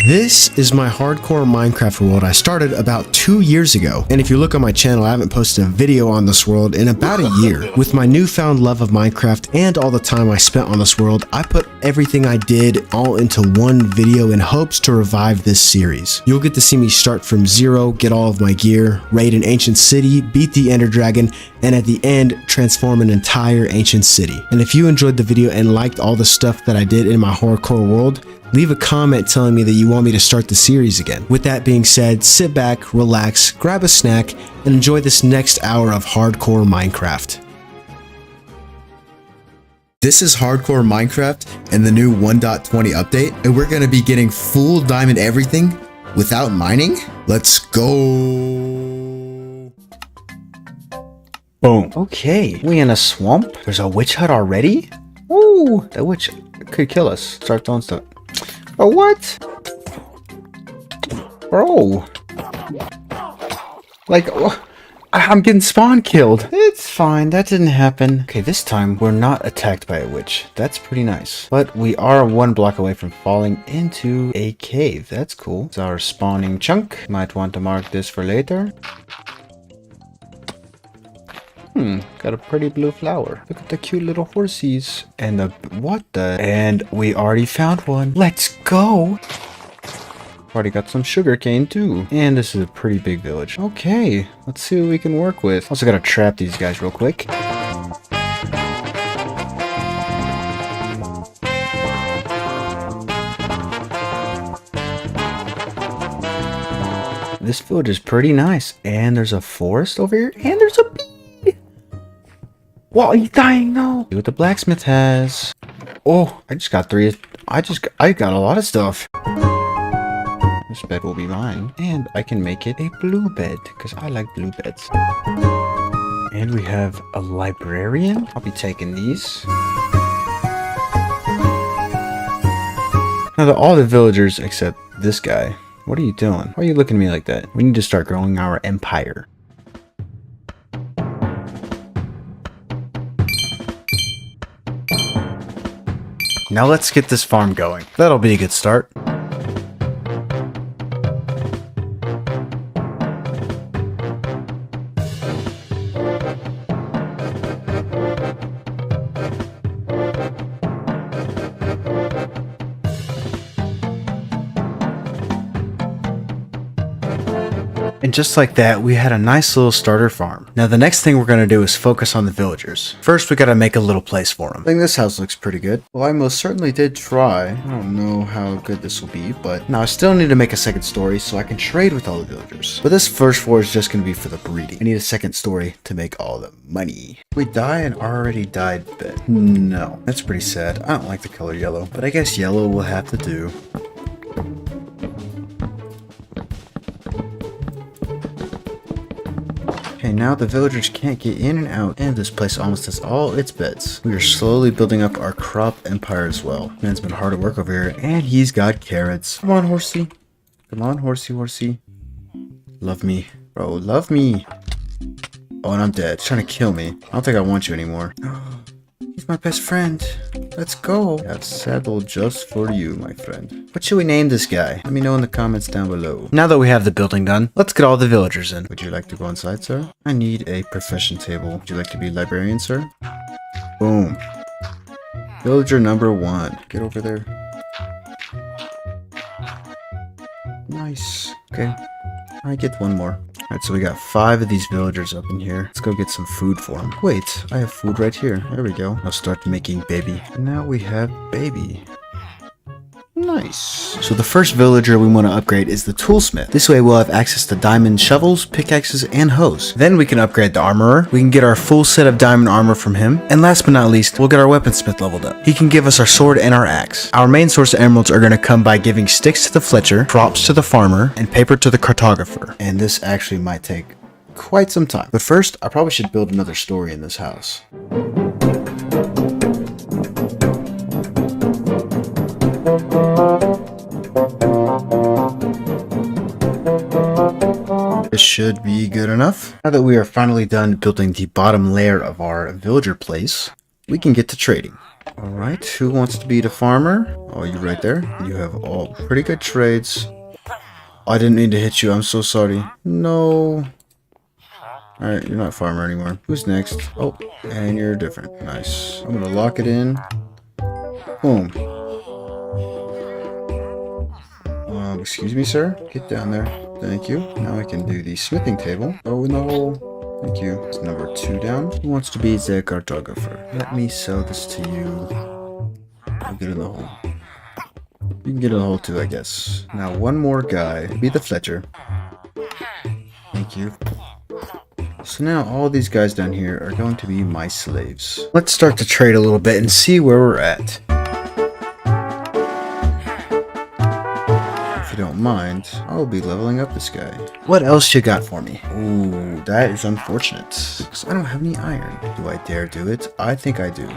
This is my hardcore Minecraft world I started about 2 years ago, and if you look on my channel, I haven't posted a video on this world in about a year. With my newfound love of Minecraft and all the time I spent on this world, I put everything I did all into one video in hopes to revive this series. You'll get to see me start from zero, get all of my gear, raid an ancient city, beat the Ender Dragon, and at the end, transform an entire ancient city. And if you enjoyed the video and liked all the stuff that I did in my hardcore world, leave a comment telling me that you want me to start the series again. With that being said, sit back, relax, grab a snack, and enjoy this next hour of hardcore Minecraft. This is hardcore Minecraft and the new 1.20 update, and we're gonna be getting full diamond everything without mining. Let's go. Boom. Okay, we in a swamp? There's a witch hut already? Ooh, that witch could kill us. Start throwing stuff. Oh, what? Bro. Like, I'm getting spawn killed. It's fine, that didn't happen. Okay, this time we're not attacked by a witch. That's pretty nice. But we are 1 block away from falling into a cave. That's cool. It's our spawning chunk. Might want to mark this for later. Got a pretty blue flower. Look at the cute little horsies. And and we already found one. Let's go. Already got some sugar cane too. And this is a pretty big village. Okay, let's see what we can work with. Also gotta trap these guys real quick. This village is pretty nice. And there's a forest over here. And there's a bee. Whoa, he's dying now. See what the blacksmith has. Oh, I just got 3. I got a lot of stuff. This bed will be mine. And I can make it a blue bed, because I like blue beds. And we have a librarian. I'll be taking these. Now, all the villagers except this guy. What are you doing? Why are you looking at me like that? We need to start growing our empire. Now let's get this farm going. That'll be a good start. And just like that, we had a nice little starter farm. Now the next thing we're going to do is focus on the villagers. First, we got to make a little place for them. I think this house looks pretty good. Well, I most certainly did try. I don't know how good this will be, but now I still need to make a second story so I can trade with all the villagers. But this first floor is just going to be for the breeding. I need a second story to make all the money. We die and already died bed. No, that's pretty sad. I don't like the color yellow, but I guess yellow will have to do. Okay, now the villagers can't get in and out, and this place almost has all its beds. We are slowly building up our crop empire as well. Man's been hard at work over here, and he's got carrots. Come on, horsey. Come on, horsey, horsey. Love me. Bro, love me. Oh, and I'm dead. He's trying to kill me. I don't think I want you anymore. He's my best friend. Let's go. I have saddle just for you, my friend. What should we name this guy? Let me know in the comments down below. Now that we have the building done, let's get all the villagers in. Would you like to go inside, sir? I need a profession table. Would you like to be librarian, sir? Boom. Villager number 1. Get over there. Nice. Okay. I get one more. Alright, so we got 5 of these villagers up in here. Let's go get some food for them. Wait, I have food right here. There we go. I'll start making baby. And now we have baby. Nice. So the first villager we want to upgrade is the toolsmith. This way we'll have access to diamond shovels, pickaxes, and hoes. Then we can upgrade the armorer. We can get our full set of diamond armor from him. And last but not least, we'll get our weaponsmith leveled up. He can give us our sword and our axe. Our main source of emeralds are going to come by giving sticks to the fletcher, crops to the farmer, and paper to the cartographer. And this actually might take quite some time. But first, I probably should build another story in this house. This should be good enough. Now that we are finally done building the bottom layer of our villager place, we can get to trading. Alright, who wants to be the farmer? Oh, you right there. You have all pretty good trades. I didn't mean to hit you. I'm so sorry. No. Alright, you're not farmer anymore. Who's next? Oh, and you're different. Nice. I'm gonna lock it in. Boom. Excuse me, sir. Get down there. Thank you. Now I can do the smithing table. Oh, no. Thank you. It's number 2 down. Who wants to be the cartographer? Let me sell this to you. I'll get in the hole. You can get in the hole too, I guess. Now, one more guy. Be the Fletcher. Thank you. So now all these guys down here are going to be my slaves. Let's start to trade a little bit and see where we're at. If you don't mind, I'll be leveling up this guy. What else you got for me? Ooh, that is unfortunate. Because I don't have any iron. Do I dare do it? I think I do.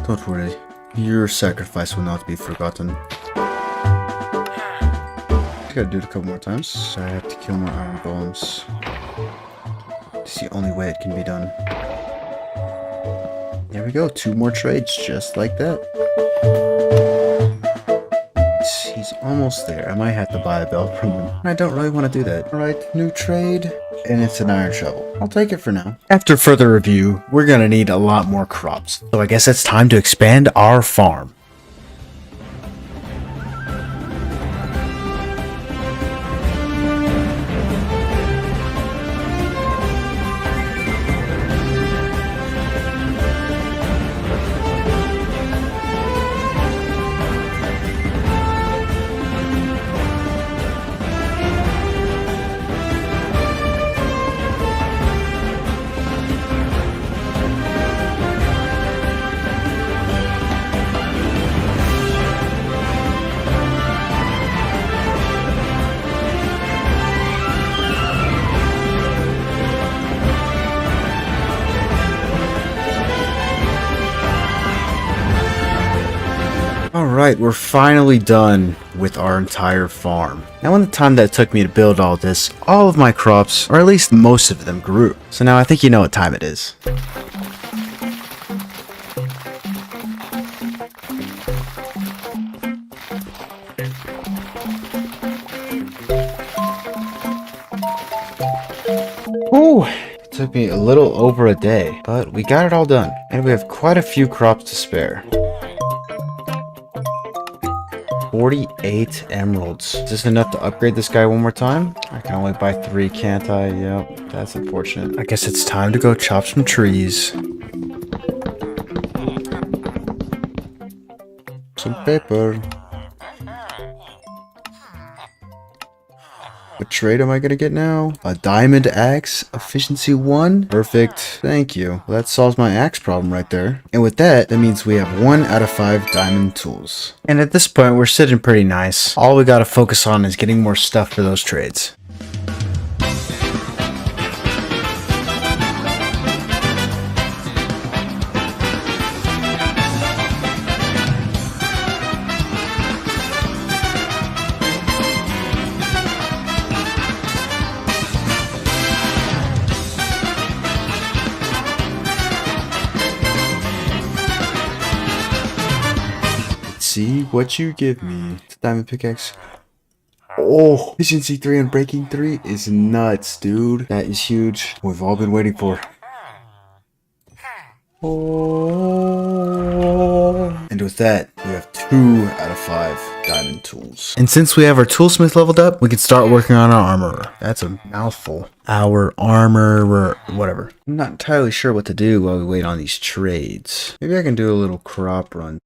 Don't worry. Your sacrifice will not be forgotten. I gotta do it a couple more times. I have to kill more iron golems. It's the only way it can be done. There we go, 2 more trades, just like that. He's almost there. I might have to buy a belt from him. I don't really want to do that. Alright, new trade. And it's an iron shovel. I'll take it for now. After further review, we're gonna need a lot more crops. So I guess it's time to expand our farm. Alright, we're finally done with our entire farm. Now in the time that it took me to build all this, all of my crops, or at least most of them, grew. So now I think you know what time it is. Ooh, it took me a little over a day, but we got it all done. And we have quite a few crops to spare. 48 emeralds. Is this enough to upgrade this guy one more time? I can only buy 3, can't I? Yep, that's unfortunate. I guess it's time to go chop some trees. Some paper. What trade am I gonna get now? A diamond axe, efficiency 1. Perfect. Thank you. Well, that solves my axe problem right there. And with that, that means we have 1 out of 5 diamond tools. And at this point, we're sitting pretty nice. All we gotta focus on is getting more stuff for those trades. See what you give me. It's a diamond pickaxe. Oh, efficiency 3 and breaking 3 is nuts, dude. That is huge. We've all been waiting for. Oh. And with that, we have 2 out of 5 diamond tools. And since we have our toolsmith leveled up, we can start working on our armorer. That's a mouthful. Our armorer, whatever. I'm not entirely sure what to do while we wait on these trades. Maybe I can do a little crop run.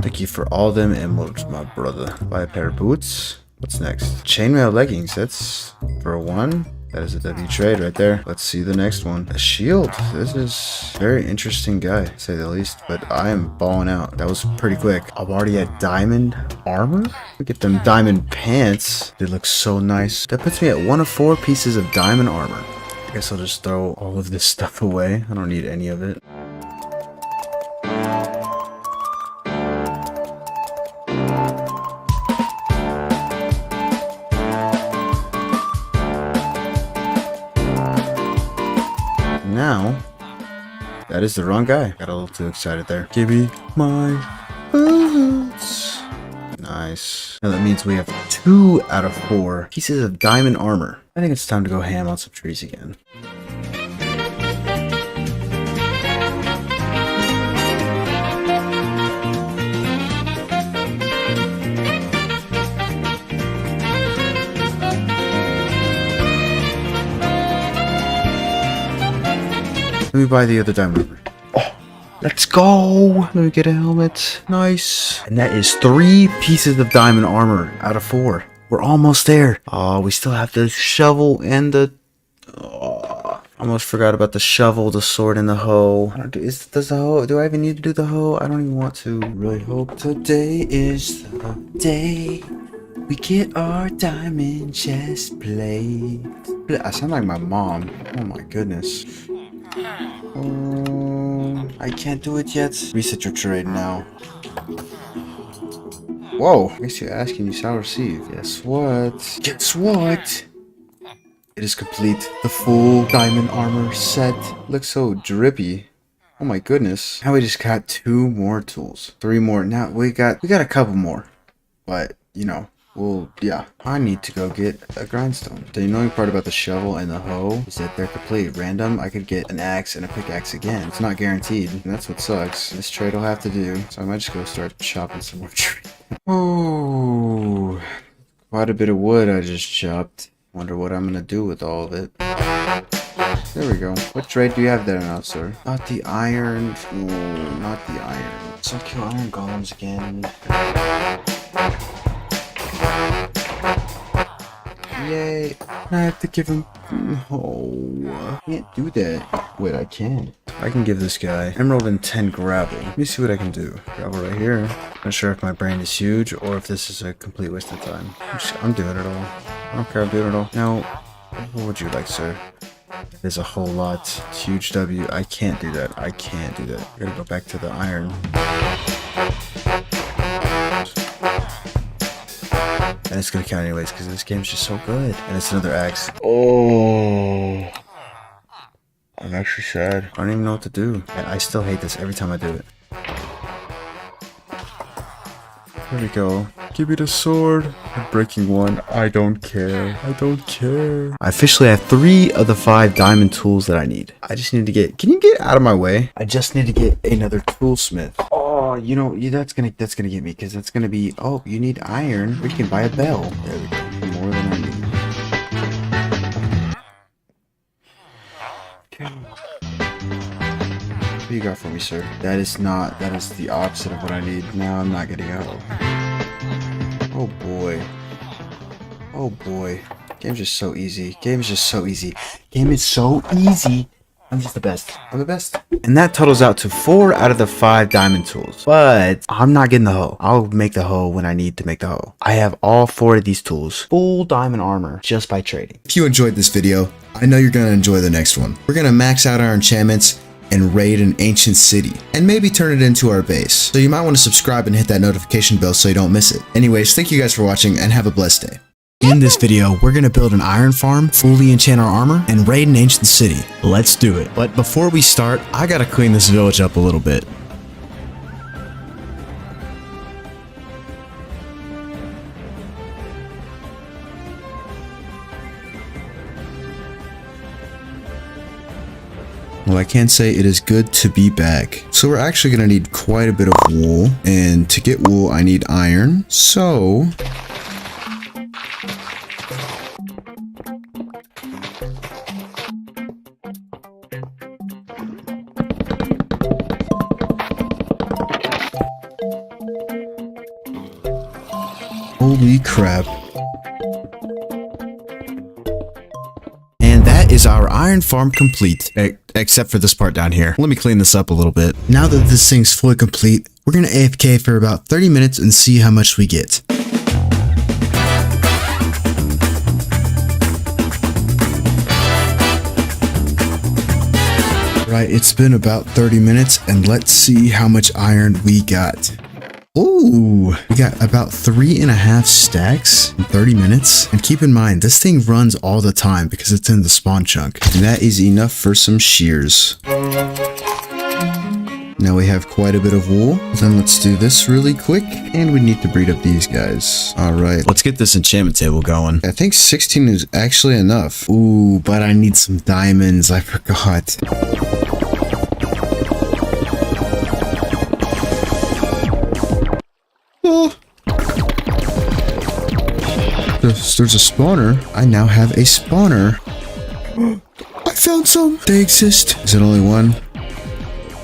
Thank you for all them emeralds, my brother. Buy a pair of boots. What's next? Chainmail leggings. That's for 1. That is a W trade right there. Let's see the next one. A shield. This is a very interesting guy, to say the least. But I am balling out. That was pretty quick. I'm already at diamond armor. Look at them diamond pants. They look so nice. That puts me at 1 of 4 pieces of diamond armor. guess I'll just throw all of this stuff away. I don't need any of it. Now, that is the wrong guy. Got a little too excited there. Give me my boots. Nice. Now that means we have 2 out of 4 pieces of diamond armor. I think it's time to go ham on some trees again. Let me buy the other diamond armor. Oh, let's go. Let me get a helmet. Nice. And that is 3 pieces of diamond armor out of 4. We're almost there. Oh, we still have the shovel and the... Oh, almost forgot about the shovel, the sword, and the hoe. I don't do... Does the hoe... Do I even need to do the hoe? I don't even want to. Really hope today is the day we get our diamond chest plate. I sound like my mom. Oh my goodness. I can't do it yet. Reset your trade now. Whoa, I guess you're asking, you shall receive. Guess what? Guess what? It is complete. The full diamond armor set. Looks so drippy. Oh my goodness. Now we just got 2 more tools. 3 more. Now we got a couple more. But, you know. Well, yeah, I need to go get a grindstone. The annoying part about the shovel and the hoe is that they're completely random. I could get an axe and a pickaxe again. It's not guaranteed, and that's what sucks. This trade will have to do, so I might just go start chopping some more trees. Oh, quite a bit of wood I just chopped. Wonder what I'm gonna do with all of it. There we go. What trade do you have there now, sir? Not the iron. Ooh, not the iron. So kill iron golems again. Yay. I have to give him... Oh, I can't do that. Wait, I can. I can give this guy emerald and 10 gravel. Let me see what I can do. Gravel right here. Not sure if my brain is huge or if this is a complete waste of time. I'm doing it all. I don't care, I'm doing it all. Now, what would you like, sir? There's a whole lot. Huge W. I can't do that. I can't do that. I gotta go back to the iron. And it's gonna count anyways because this game's just so good. And it's another axe. Oh, I'm actually sad. I don't even know what to do. And I still hate this every time I do it. There we go. Give me the sword. I'm breaking one. I don't care. I don't care. I officially have 3 of the 5 diamond tools that I need. I just need to get... Can you get out of my way? I just need to get another toolsmith. Oh, you know, that's gonna get me because that's gonna be... Oh, you need iron. We can buy a bell. There we go. More than I need. Okay. What do you got for me, sir? That is the opposite of what I need. Now I'm not getting out. Oh boy. Oh boy. Game's just so easy. Game is just so easy. Game is so easy. I'm just the best. I'm the best. And that totals out to 4 out of the 5 diamond tools. But I'm not getting the hoe. I'll make the hoe when I need to make the hoe. I have all 4 of these tools. Full diamond armor just by trading. If you enjoyed this video, I know you're going to enjoy the next one. We're going to max out our enchantments and raid an ancient city and maybe turn it into our base. So you might want to subscribe and hit that notification bell so you don't miss it. Anyways, thank you guys for watching and have a blessed day. In this video, we're going to build an iron farm, fully enchant our armor, and raid an ancient city. Let's do it. But before we start, I gotta clean this village up a little bit. Well, I can say it is good to be back. So we're actually going to need quite a bit of wool. And to get wool, I need iron. So... Holy crap. And that is our iron farm complete. Except for this part down here. Let me clean this up a little bit. Now that this thing's fully complete, we're gonna AFK for about 30 minutes and see how much we get. Right, it's been about 30 minutes and let's see how much iron we got. Ooh, we got about 3.5 stacks in 30 minutes. And keep in mind, this thing runs all the time because it's in the spawn chunk. And that is enough for some shears. Now we have quite a bit of wool. Then let's do this really quick. And we need to breed up these guys. All right, let's get this enchantment table going. I think 16 is actually enough. Ooh, but I need some diamonds. I forgot. Oh. There's a spawner. I now have a spawner. I found some. They exist. Is it only one?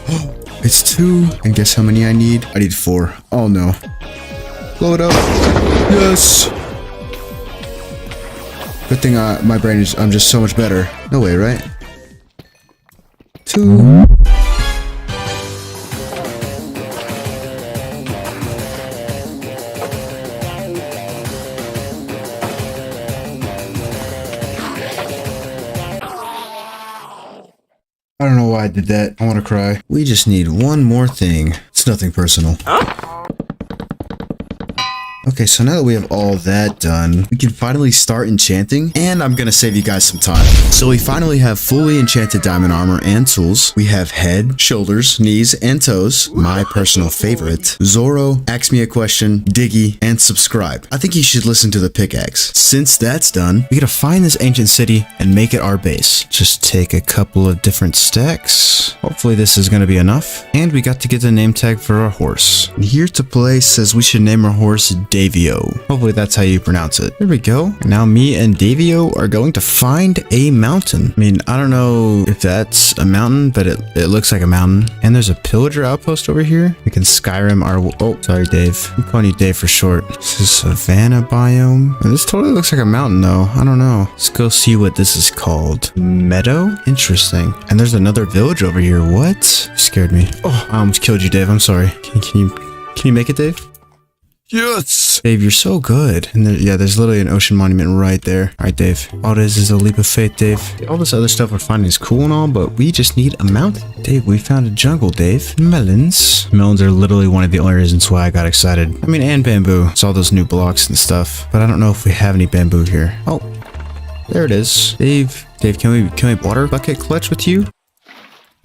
Oh. It's 2. And guess how many I need? I need 4. Oh no. Blow it up. Yes. Good thing my brain is, I'm just so much better. No way, right? 2. I don't know why I did that. I want to cry. We just need one more thing. It's nothing personal. Okay, so now that we have all that done, we can finally start enchanting, and I'm gonna save you guys some time. So we finally have fully enchanted diamond armor and tools. We have head, shoulders, knees, and toes. My personal favorite. Zoro, ask me a question, Diggy, and subscribe. I think you should listen to the pickaxe. Since that's done, we gotta find this ancient city and make it our base. Just take a couple of different stacks. Hopefully this is gonna be enough. And we got to get the name tag for our horse. And here to play says we should name our horse Davio. Hopefully that's how you pronounce it. There we go. Now me and Davio are going to find a mountain. I mean, I don't know if that's a mountain, but it looks like a mountain. And there's a pillager outpost over here. We can Skyrim our... Oh, sorry, Dave. I'm calling you Dave for short. This is savanna biome. And this totally looks like a mountain, though. I don't know. Let's go see what this is called. Meadow? Interesting. And there's another village over here. What? You scared me. Oh, I almost killed you, Dave. I'm sorry. Can you make it, Dave? Yes! Dave, you're so good. And yeah, there's literally an ocean monument right there. All right, Dave. All this is a leap of faith, Dave. All this other stuff we're finding is cool and all, but we just need a mountain. Dave, we found a jungle, Dave. Melons. Melons are literally one of the only reasons why I got excited. I mean, and bamboo. It's all those new blocks and stuff. But I don't know if we have any bamboo here. Oh, there it is. Dave, can we water bucket clutch with you?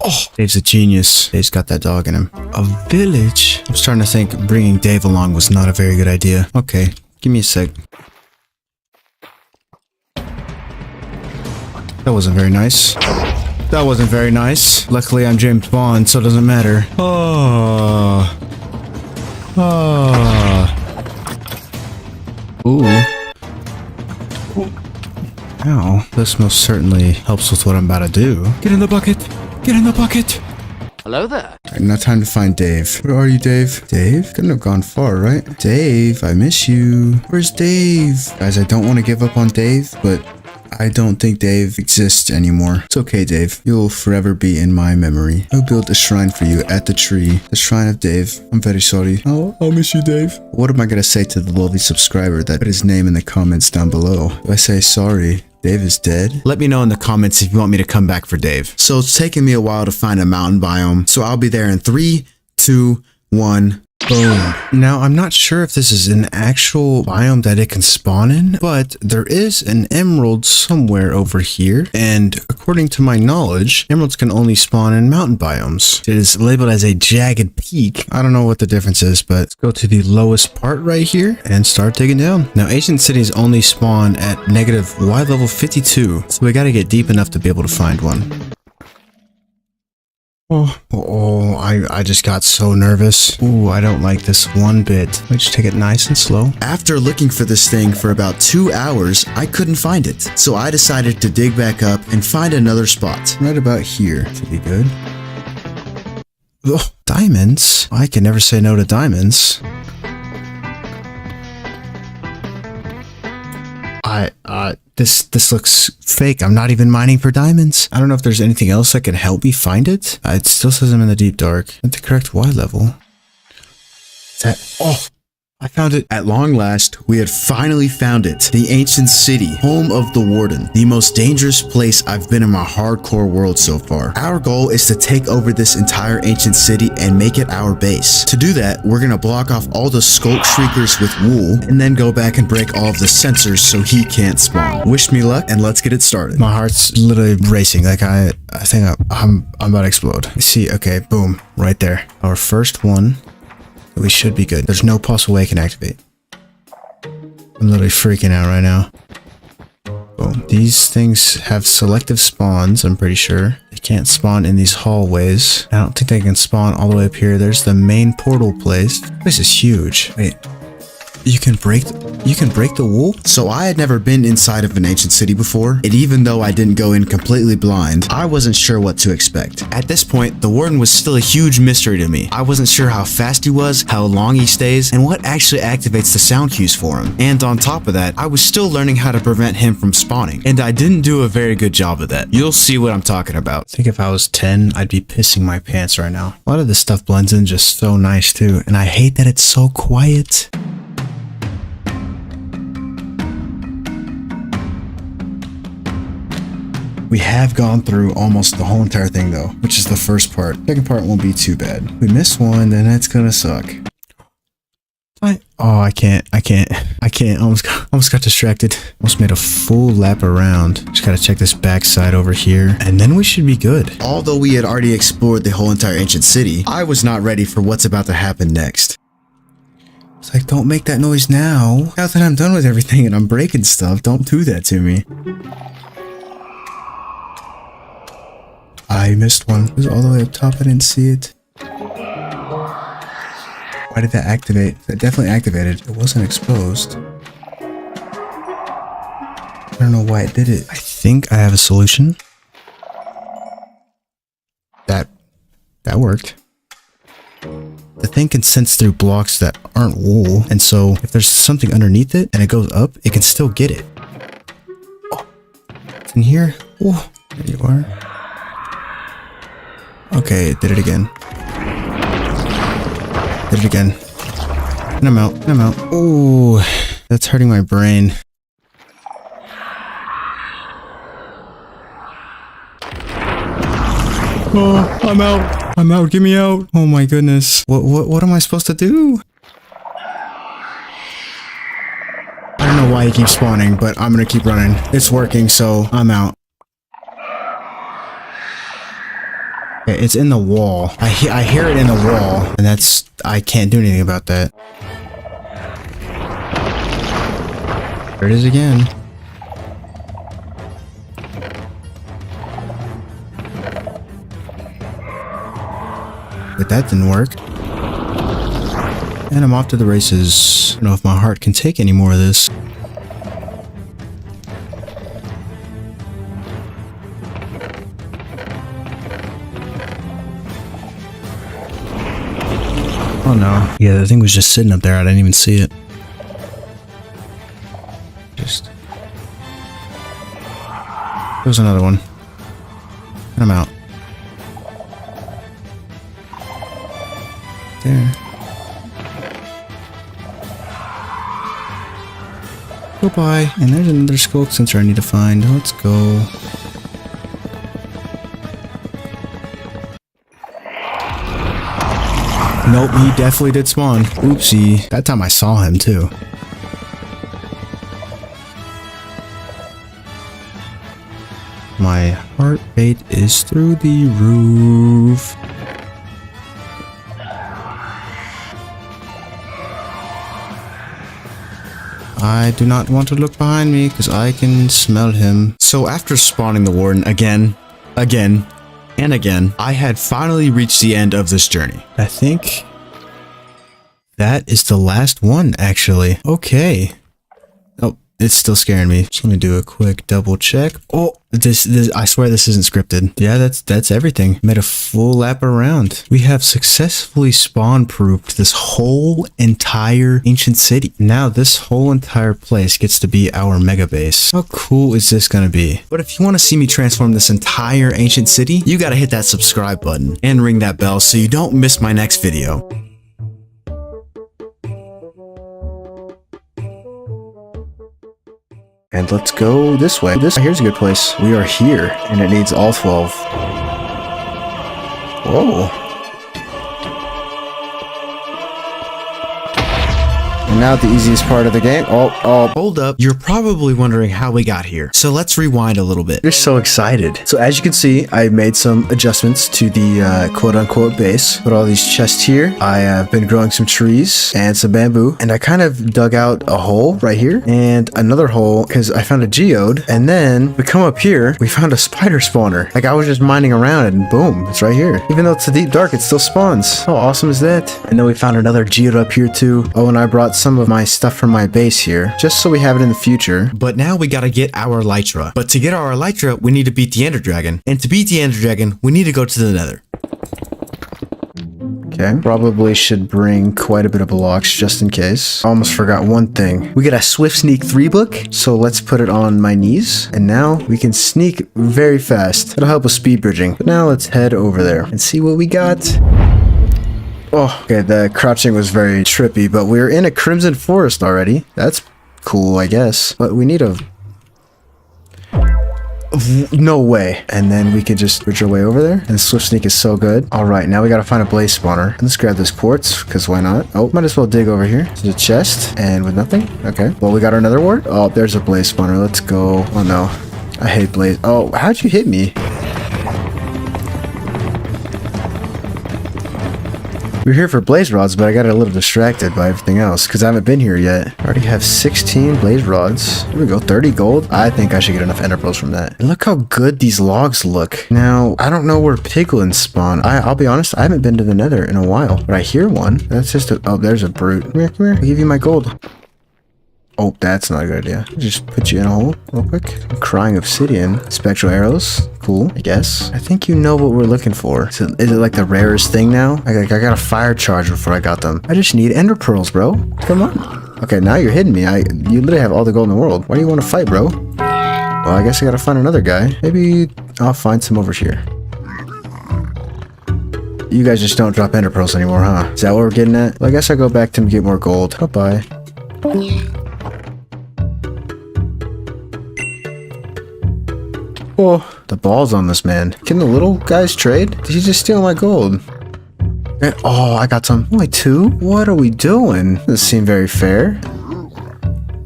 Oh, Dave's a genius. Dave's got that dog in him. A village? I'm starting to think bringing Dave along was not a very good idea. Okay, give me a sec. That wasn't very nice. That wasn't very nice. Luckily, I'm James Bond, so it doesn't matter. Oh. Oh. Ooh. Ow. This most certainly helps with what I'm about to do. Get in the bucket. Get in the bucket! Hello there. Alright, now time to find Dave. Where are you, Dave? Dave? Couldn't have gone far, right? Dave, I miss you. Where's Dave? Guys, I don't want to give up on Dave, but I don't think Dave exists anymore. It's okay, Dave. You'll forever be in my memory. I'll build a shrine for you at the tree. The shrine of Dave. I'm very sorry. I'll miss you, Dave. What am I gonna say to the lovely subscriber that put his name in the comments down below? Do I say sorry? Dave is dead? Let me know in the comments if you want me to come back for Dave. So it's taken me a while to find a mountain biome. So I'll be there in 3, 2, 1. Boom. Now, I'm not sure if this is an actual biome that it can spawn in, but there is an emerald somewhere over here. And according to my knowledge, emeralds can only spawn in mountain biomes. It is labeled as a jagged peak. I don't know what the difference is, but let's go to the lowest part right here and start digging down. Now, ancient cities only spawn at negative Y level 52. So we got to get deep enough to be able to find one. I just got so nervous. Ooh, I don't like this one bit. Let me just take it nice and slow. After looking for this thing for about 2 hours, I couldn't find it. So I decided to dig back up and find another spot. Right about here. Should be good. Oh, diamonds? I can never say no to diamonds. This looks fake. I'm not even mining for diamonds. I don't know if there's anything else that can help me find it. It still says I'm in the deep dark. At the correct Y level. Oh, I found it. At long last, we had finally found it. The ancient city, home of the Warden. The most dangerous place I've been in my hardcore world so far. Our goal is to take over this entire ancient city and make it our base. To do that, we're gonna block off all the Skulk Shriekers with wool and then go back and break all of the sensors so he can't spawn. Wish me luck and let's get it started. My heart's literally racing. Like I think I'm about to explode. See, okay, boom, right there. Our first one. We should be good. There's no possible way I can activate. I'm literally freaking out right now. Boom. These things have selective spawns, I'm pretty sure. They can't spawn in these hallways. I don't think they can spawn all the way up here. There's the main portal place. This is huge. Wait. You can break the wool? So I had never been inside of an ancient city before, and even though I didn't go in completely blind, I wasn't sure what to expect. At this point, the Warden was still a huge mystery to me. I wasn't sure how fast he was, how long he stays, and what actually activates the sound cues for him. And on top of that, I was still learning how to prevent him from spawning, and I didn't do a very good job of that. You'll see what I'm talking about. I think if I was 10, I'd be pissing my pants right now. A lot of this stuff blends in just so nice too, and I hate that it's so quiet. We have gone through almost the whole entire thing though, which is the first part. Second part won't be too bad. We miss one, then that's gonna suck. I can't. Almost got distracted. Almost made a full lap around. Just gotta check this backside over here, and then we should be good. Although we had already explored the whole entire ancient city, I was not ready for what's about to happen next. It's like, don't make that noise now. Now that I'm done with everything and I'm breaking stuff, don't do that to me. I missed one. It was all the way up top. I didn't see it. Why did that activate? That definitely activated. It wasn't exposed. I don't know why it did it. I think I have a solution. That worked. The thing can sense through blocks that aren't wool, and so if there's something underneath it and it goes up, it can still get it. Oh, it's in here. Oh, there you are. Okay, it did it again. Did it again. And I'm out. Ooh, that's hurting my brain. Oh, I'm out, get me out. Oh my goodness. What am I supposed to do? I don't know why he keeps spawning, but I'm gonna keep running. It's working, so I'm out. Okay, it's in the wall. I hear it in the wall, and I can't do anything about that. There it is again. But that didn't work. And I'm off to the races. I don't know if my heart can take any more of this. Oh no. Yeah, the thing was just sitting up there. I didn't even see it. There's another one. And I'm out. There. Goodbye. And there's another Skulk sensor I need to find. Let's go. Nope, he definitely did spawn. Oopsie. That time I saw him too. My heart rate is through the roof. I do not want to look behind me because I can smell him. So after spawning the Warden again, and again, I had finally reached the end of this journey. I think that is the last one, actually. Okay. Oh, it's still scaring me. Just let me do a quick double check. Oh, this I swear this isn't scripted. Yeah, that's everything. Made a full lap around. We have successfully spawn-proofed this whole entire ancient city. Now this whole entire place gets to be our mega base. How cool is this gonna be? But if you want to see me transform this entire ancient city, you gotta hit that subscribe button and ring that bell so you don't miss my next video. And let's go this way. Here's a good place. We are here, and it needs all 12. Whoa. And now the easiest part of the game. Oh. Hold up, you're probably wondering how we got here. So let's rewind a little bit. You're so excited. So as you can see, I made some adjustments to the quote-unquote base. Put all these chests here. I have been growing some trees and some bamboo. And I kind of dug out a hole right here and another hole because I found a geode. And then we come up here, we found a spider spawner. Like I was just mining around and boom, it's right here. Even though it's a deep dark, it still spawns. How awesome is that? And then we found another geode up here too. Oh, and I brought some of my stuff from my base here just so we have it in the future. But now we gotta get our Elytra. But to get our Elytra, we need to beat the Ender Dragon. And to beat the Ender Dragon, we need to go to the Nether. Okay, probably should bring quite a bit of blocks just in case. Almost forgot one thing. We got a Swift Sneak 3 book, so let's put it on my knees. And now we can sneak very fast. It'll help with speed bridging. But now let's head over there and see what we got. Oh, okay, the crouching was very trippy, but we're in a Crimson Forest already. That's cool, I guess. But we need a... No way. And then we can just bridge our way over there. And Swift Sneak is so good. Alright, now we gotta find a blaze spawner. Let's grab this quartz, because why not? Oh, might as well dig over here. There's a chest, and with nothing. Okay, well, we got our nether wart. Oh, there's a blaze spawner. Let's go. Oh, no. I hate blaze. Oh, how'd you hit me? We're here for blaze rods, but I got a little distracted by everything else because I haven't been here yet. I already have 16 blaze rods. Here we go, 30 gold. I think I should get enough ender pearls from that. And look how good these logs look. Now, I don't know where piglins spawn. I'll be honest, I haven't been to the nether in a while, but I hear one. That's just a... Oh, there's a brute. Come here, come here. I'll give you my gold. Oh, that's not a good idea. Just put you in a hole real quick. Crying obsidian. Spectral arrows. Cool, I guess. I think you know what we're looking for. Is it like the rarest thing now? I got a fire charge before I got them. I just need ender pearls, bro. Come on. Okay, now you're hitting me. You literally have all the gold in the world. Why do you want to fight, bro? Well, I guess I gotta find another guy. Maybe I'll find some over here. You guys just don't drop ender pearls anymore, huh? Is that what we're getting at? Well, I guess I'll go back to get more gold. Bye-bye. Oh, the balls on this man. Can the little guys trade? Did he just steal my gold? And, oh, I got some. Only 2? What are we doing? Doesn't seem very fair.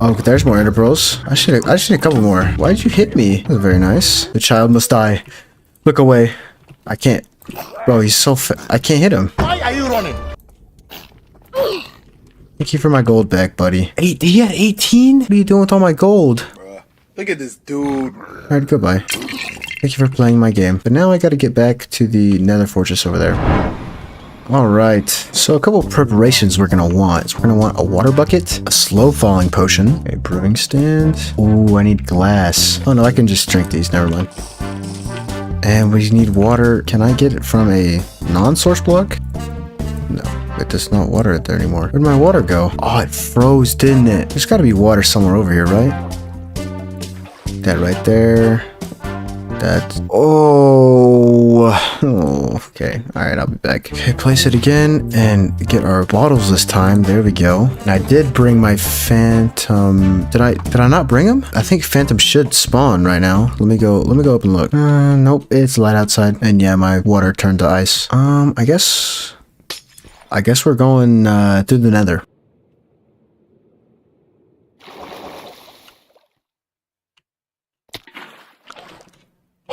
Oh, there's more ender pearls. I should need a couple more. Why did you hit me? That's very nice. The child must die. Look away. I can't. Bro, he's so I can't hit him. Why are you running? Thank you for my gold back, buddy. He had 18? What are you doing with all my gold? Look at this dude. Alright, goodbye. Thank you for playing my game. But now I gotta get back to the nether fortress over there. Alright, so a couple of preparations we're gonna want. So we're gonna want a water bucket, a slow falling potion, a brewing stand. Ooh, I need glass. Oh no, I can just drink these, never mind. And we need water. Can I get it from a non-source block? No, it does not water it there anymore. Where'd my water go? Oh, it froze, didn't it? There's gotta be water somewhere over here, right? That right there. That's... Oh, okay. Alright, I'll be back. Okay, place it again and get our bottles this time. There we go. And I did bring my phantom... Did I not bring them? I think phantom should spawn right now. Let me go up and look. Nope, it's light outside. And yeah, my water turned to ice. I guess we're going through the nether.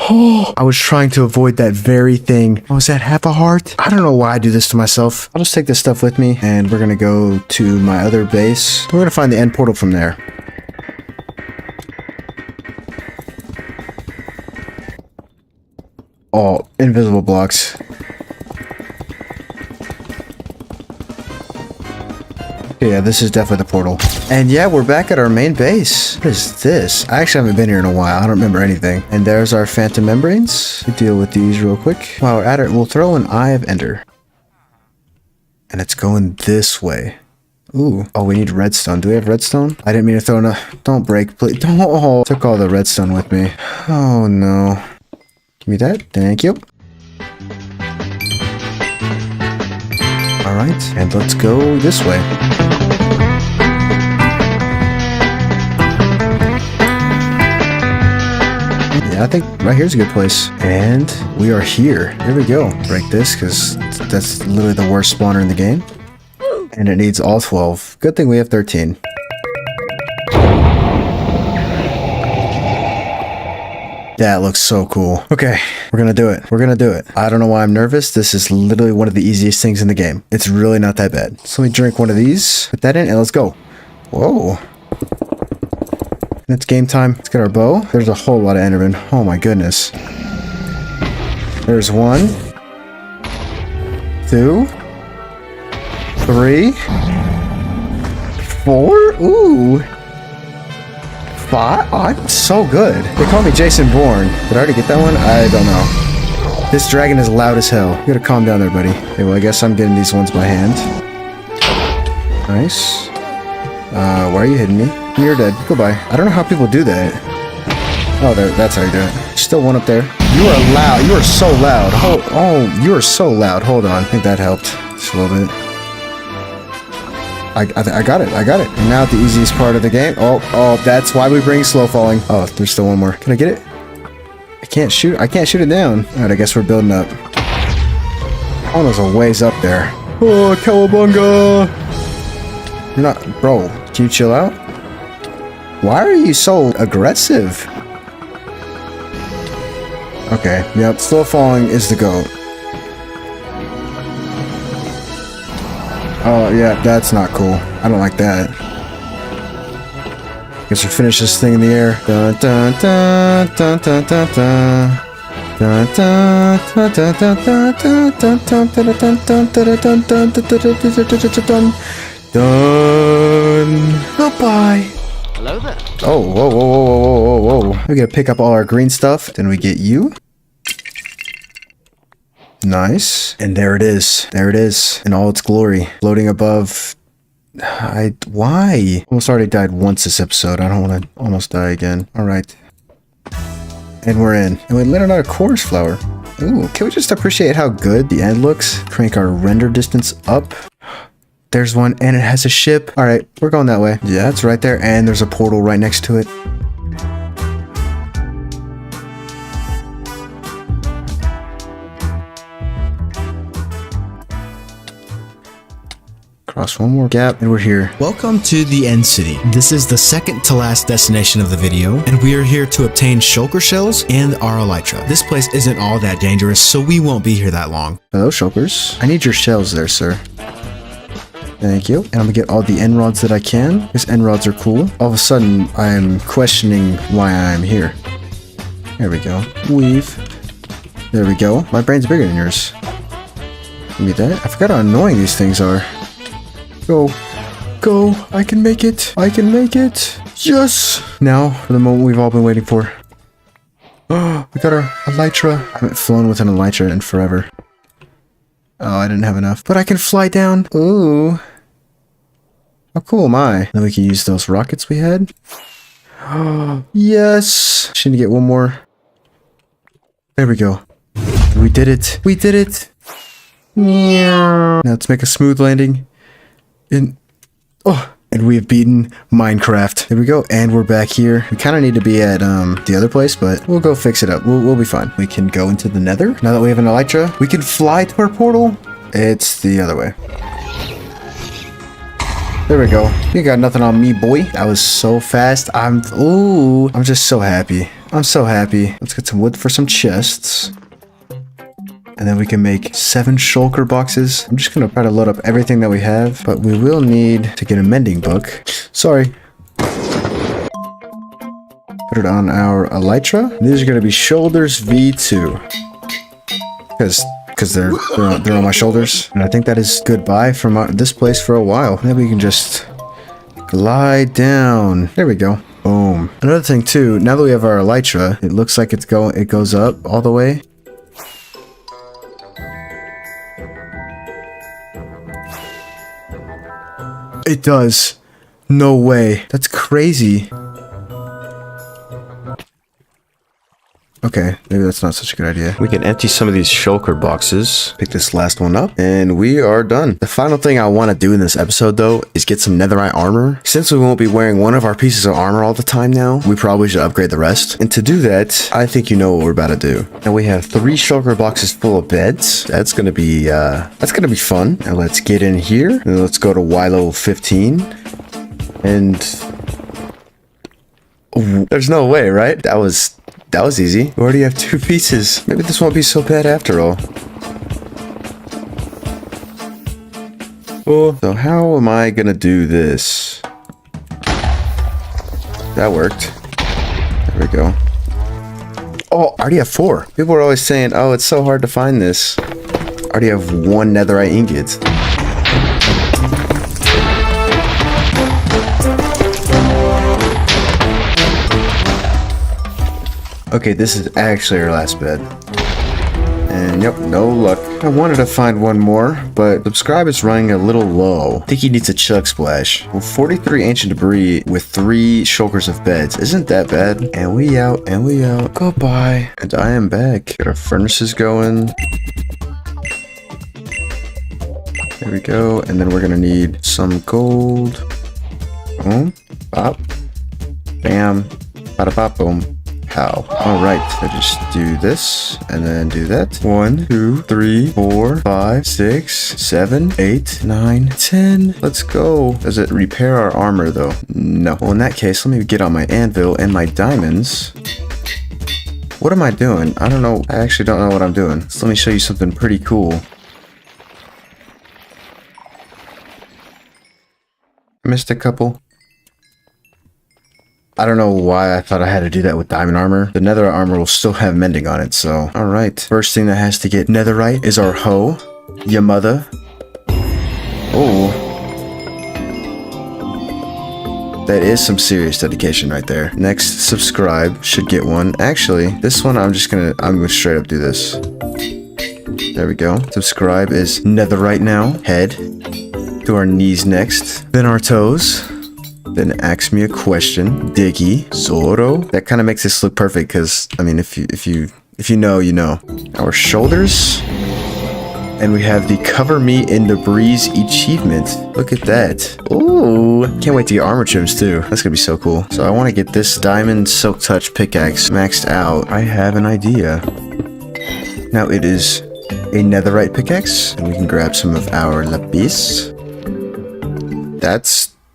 Oh, I was trying to avoid that very thing. Oh, is that half a heart? I don't know why I do this to myself. I'll just take this stuff with me and we're gonna go to my other base. We're gonna find the end portal from there. Oh, invisible blocks. Yeah, this is definitely the portal. And yeah, we're back at our main base. What is this? I actually haven't been here in a while. I don't remember anything. And there's our phantom membranes. We deal with these real quick. While we're at it, we'll throw an Eye of Ender. And it's going this way. Ooh. Oh, we need redstone. Do we have redstone? I didn't mean to throw Don't break, please. Don't. Oh, took all the redstone with me. Oh, no. Give me that. Thank you. Alright, and let's go this way. Yeah, I think right here's a good place. And we are here. Here we go. Break this, because that's literally the worst spawner in the game. And it needs all 12. Good thing we have 13. That looks so cool. Okay, we're gonna do it. We're gonna do it. I don't know why I'm nervous. This is literally one of the easiest things in the game. It's really not that bad. So let me drink one of these, put that in, and let's go. Whoa. It's game time. Let's get our bow. There's a whole lot of Enderman. Oh my goodness. There's 1, 2, 3, 4. Ooh. 5. Oh, I'm so good. They call me Jason Bourne. Did I already get that one? I don't know. This dragon is loud as hell. You gotta calm down there, buddy. Okay, well, I guess I'm getting these ones by hand. Nice. Why are you hitting me? You're dead. Goodbye. I don't know how people do that. Oh, there. That's how you do it. Still one up there. You are loud. You are so loud. Oh, you are so loud. Hold on. I think that helped just a little bit. I got it. I got it. And now the easiest part of the game. Oh, that's why we bring slow falling. Oh, there's still one more. Can I get it? I can't shoot it down. All right, I guess we're building up. Oh, there's a ways up there. Oh, cowabunga. You're not, bro. Can you chill out? Why are you so aggressive? Okay, yep. Slow falling is the GOAT. Oh, yeah, that's not cool. I don't like that. Guess we finish this thing in the air. Dun dun dun dun dun dun dun. Dun dun dun dun dun dun dun dun dun dun. Done. Goodbye. Hello there. Oh, whoa, whoa, whoa, whoa, whoa, whoa. We gotta pick up all our green stuff. Then we get you. Nice. And there it is. There it is. In all its glory. Floating above. Why? Almost already died once this episode. I don't want to almost die again. Alright. And we're in. And we landed on a chorus flower. Ooh, can we just appreciate how good the end looks? Crank our render distance up. There's one, and it has a ship. Alright, we're going that way. Yeah, it's right there, and there's a portal right next to it. Cross one more gap, and we're here. Welcome to the End City. This is the second to last destination of the video, and we are here to obtain shulker shells and our elytra. This place isn't all that dangerous, so we won't be here that long. Hello, shulkers. I need your shells there, sir. Thank you. And I'm gonna get all the end rods that I can, because end rods are cool. All of a sudden, I am questioning why I'm here. There we go. Weave. There we go. My brain's bigger than yours. Give me that. I forgot how annoying these things are. Go. Go. I can make it. I can make it. Yes. Now, for the moment we've all been waiting for. Oh, we got our elytra. I haven't flown with an elytra in forever. Oh, I didn't have enough. But I can fly down. Ooh. How cool am I? Then we can use those rockets we had. Oh, yes. Just need to get one more. There we go. We did it. We did it. Now let's make a smooth landing. And we have beaten Minecraft. There we go. And we're back here. We kind of need to be at the other place, but we'll go fix it up. We'll be fine. We can go into the nether. Now that we have an elytra, we can fly to our portal. It's the other way. There we go. You got nothing on me, boy. That was so fast. I'm just so happy. I'm so happy. Let's get some wood for some chests. And then we can make 7 shulker boxes. I'm just gonna try to load up everything that we have, but we will need to get a mending book. Sorry. Put it on our elytra. These are gonna be shoulders V2. Because they're on my shoulders. And I think that is goodbye from this place for a while. Maybe we can just glide down. There we go. Boom. Another thing too, now that we have our elytra, it looks like it goes up all the way. It does. No way. That's crazy. Okay, maybe that's not such a good idea. We can empty some of these shulker boxes, pick this last one up, and we are done. The final thing I want to do in this episode, though, is get some netherite armor. Since we won't be wearing one of our pieces of armor all the time now, we probably should upgrade the rest. And to do that, I think you know what we're about to do. And we have 3 shulker boxes full of beds. That's gonna be fun. Now let's get in here, and let's go to Wilo 15. And there's no way, right? That was easy. We already have 2 pieces. Maybe this won't be so bad after all. Oh, so how am I gonna do this? That worked. There we go. Oh, I already have 4. People are always saying, oh, it's so hard to find this. I already have 1 netherite ingot. Okay, this is actually our last bed. And yep, no luck. I wanted to find one more, but subscribe is running a little low. I think he needs a chug splash. Well, 43 ancient debris with 3 shulkers of beds. Isn't that bad? And we out, and we out. Goodbye. And I am back. Got our furnaces going. There we go. And then we're gonna need some gold. Boom. Bop. Bam. Bada bop boom. How? Alright, I just do this and then do that. 1, 2, 3, 4, 5, 6, 7, 8, 9, 10. Let's go. Does it repair our armor though? No. Well, in that case, let me get on my anvil and my diamonds. What am I doing? I don't know. I actually don't know what I'm doing. So let me show you something pretty cool. Missed a couple. I don't know why I thought I had to do that with diamond armor. The netherite armor will still have mending on it, so... Alright, first thing that has to get netherite is our hoe. Ya mother. Oh. That is some serious dedication right there. Next, subscribe. Should get one. Actually, this one I'm gonna straight up do this. There we go. Subscribe is netherite now. Head. To our knees next. Then our toes. Then ask me a question. Diggy. Zoro. That kind of makes this look perfect because, I mean, if you know, you know. Our shoulders. And we have the cover me in debris achievement. Look at that. Ooh. Can't wait to get armor trims too. That's gonna be so cool. So I want to get this diamond silk touch pickaxe maxed out. I have an idea. Now it is a netherite pickaxe. And we can grab some of our lapis.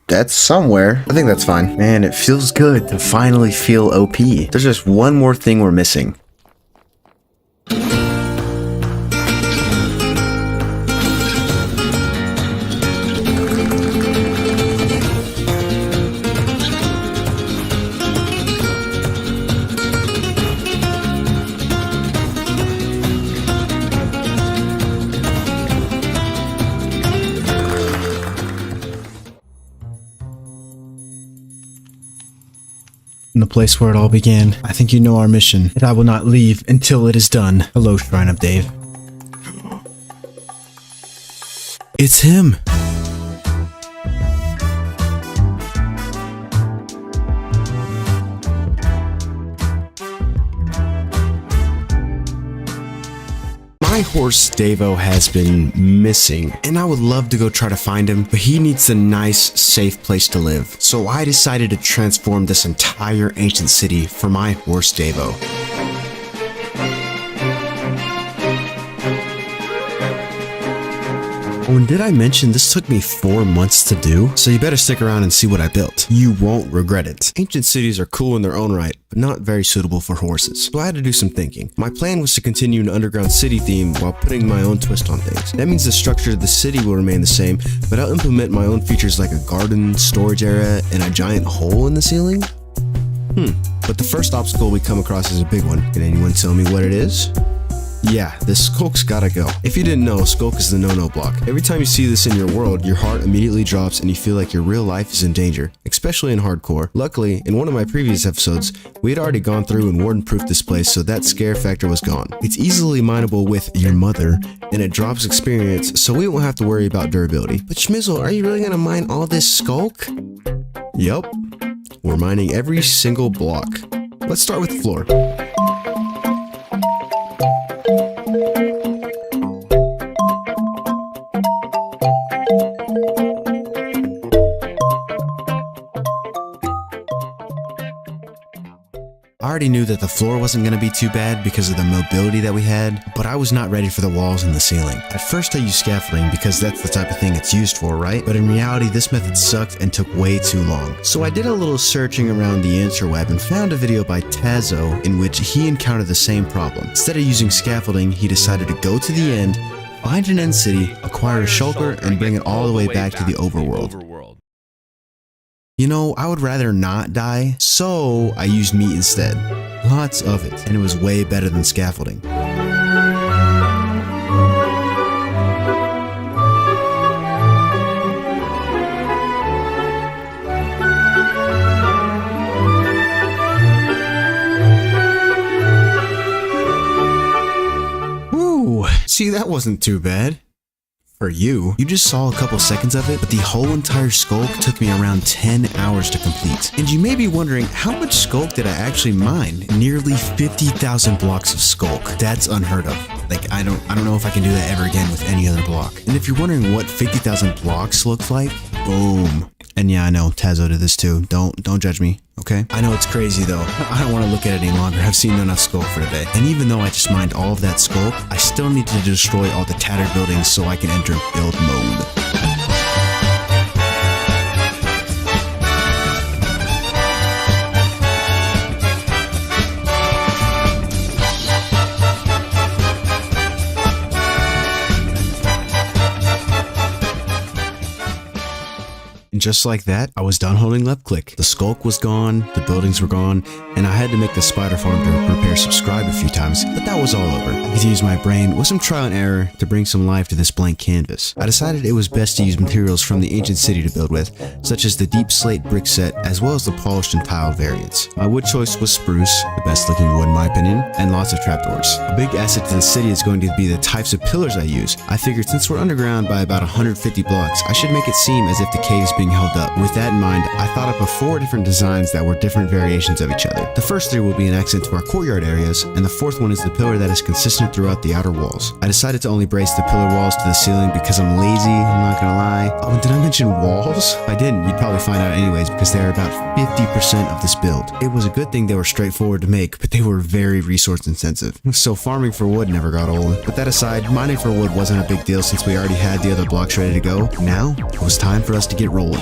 That's somewhere. I think that's fine. Man, it feels good to finally feel OP. There's just one more thing we're missing. In the place where it all began, I think you know our mission, and I will not leave until it is done. Hello, Shrine of Dave. It's him! My horse Davo has been missing, and I would love to go try to find him, but he needs a nice, safe place to live. So I decided to transform this entire ancient city for my horse Davo. Oh, and did I mention this took me 4 months to do? So you better stick around and see what I built. You won't regret it. Ancient cities are cool in their own right, but not very suitable for horses. So I had to do some thinking. My plan was to continue an underground city theme while putting my own twist on things. That means the structure of the city will remain the same, but I'll implement my own features like a garden, storage area, and a giant hole in the ceiling. But the first obstacle we come across is a big one. Can anyone tell me what it is? Yeah, this skulk's gotta go. If you didn't know, skulk is the no-no block. Every time you see this in your world, your heart immediately drops and you feel like your real life is in danger, especially in hardcore. Luckily, in one of my previous episodes, we had already gone through and warden-proofed this place, so that scare factor was gone. It's easily mineable with your mother, and it drops experience, so we won't have to worry about durability. But Schmizzle, are you really gonna mine all this skulk? Yup. We're mining every single block. Let's start with the floor. I already knew that the floor wasn't going to be too bad because of the mobility that we had, but I was not ready for the walls and the ceiling. At first I used scaffolding because that's the type of thing it's used for, right? But in reality, this method sucked and took way too long. So I did a little searching around the interweb and found a video by Tazo in which he encountered the same problem. Instead of using scaffolding, he decided to go to the end, find an end city, acquire a shulker, and bring it all the way back to the overworld. You know, I would rather not die, so I used meat instead. Lots of it, and it was way better than scaffolding. Ooh, see, that wasn't too bad. For you just saw a couple seconds of it, but the whole entire sculk took me around 10 hours to complete. And you may be wondering, how much sculk did I actually mine? Nearly 50,000 blocks of sculk. That's unheard of. Like, I don't know if I can do that ever again with any other block. And if you're wondering what 50,000 blocks look like, boom. And yeah, I know, Tazo did this too. Don't judge me, okay? I know it's crazy though. I don't want to look at it any longer. I've seen enough sculk for today. And even though I just mined all of that sculk, I still need to destroy all the tattered buildings so I can enter build mode. And just like that, I was done holding left click. The sculk was gone, the buildings were gone, and I had to make the spider farm to prepare subscribe a few times, but that was all over. I had to use my brain with some trial and error to bring some life to this blank canvas. I decided it was best to use materials from the ancient city to build with, such as the deep slate brick set, as well as the polished and tiled variants. My wood choice was spruce, the best looking wood in my opinion, and lots of trapdoors. A big asset to the city is going to be the types of pillars I use. I figured since we're underground by about 150 blocks, I should make it seem as if the cave is being held up. With that in mind, I thought up of 4 different designs that were different variations of each other. The first 3 will be an accent to our courtyard areas, and the 4th one is the pillar that is consistent throughout the outer walls. I decided to only brace the pillar walls to the ceiling because I'm lazy, I'm not gonna lie. Oh, and did I mention walls? If I didn't, you'd probably find out anyways because they're about 50% of this build. It was a good thing they were straightforward to make, but they were very resource intensive. So farming for wood never got old. But that aside, mining for wood wasn't a big deal since we already had the other blocks ready to go. Now, it was time for us to get rolling.